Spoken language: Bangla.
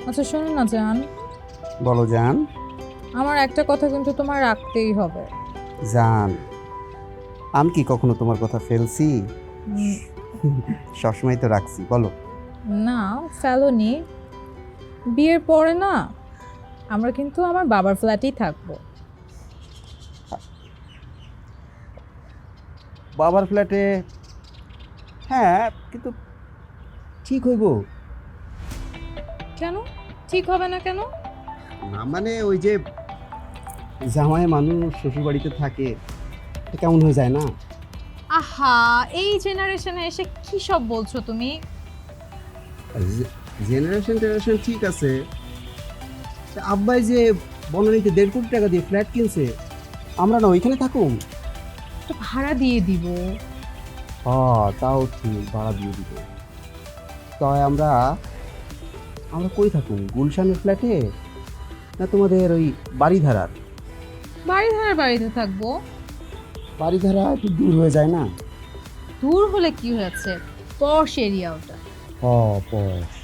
আচ্ছা শোনো না জান, বলো জান। আমার একটা কথা কিন্তু তোমার রাখতেই হবে। জান, আমি কি কখনো তোমার কথা ফেলছি? উম, সবসময় তো রাখছি, বলো। না, ফেলোনি। বিয়ের পরে না আমরা কিন্তু আমার বাবার ফ্ল্যাটেই থাকবো। বাবার ফ্ল্যাটে? হ্যাঁ, কিন্তু ঠিক হইব? কেন ঠিক হবে না কেন? না মানে ওই যে জামাই মানুষ শ্বশুর বাড়িতে থাকে, এটা কেমন হয়ে যায় না? আহা, এই জেনারেশনে এসে কি সব বলছো তুমি? জেনারেশন টেনারেশন ঠিক আছে, তা আব্বাই যে বনানীতে 1.5 কোটি টাকা দিয়ে ফ্ল্যাট কিনছে, আমরা না ওইখানে থাকুম। তো ভাড়া দিয়ে দিব। তাও ঠিক, ভাড়া দিয়ে দিব। তাই আমরা আমরা কই থাকুম, গুলশানের ফ্ল্যাটে না তোমাদের ওই বাড়িধারার? বাড়ি ধারার বাড়িতে থাকবো। বাড়িধারা একটু দূর হয়ে যায় না? দূর হলে কি হয়েছে, পশ এরিয়া ওটা। পশ।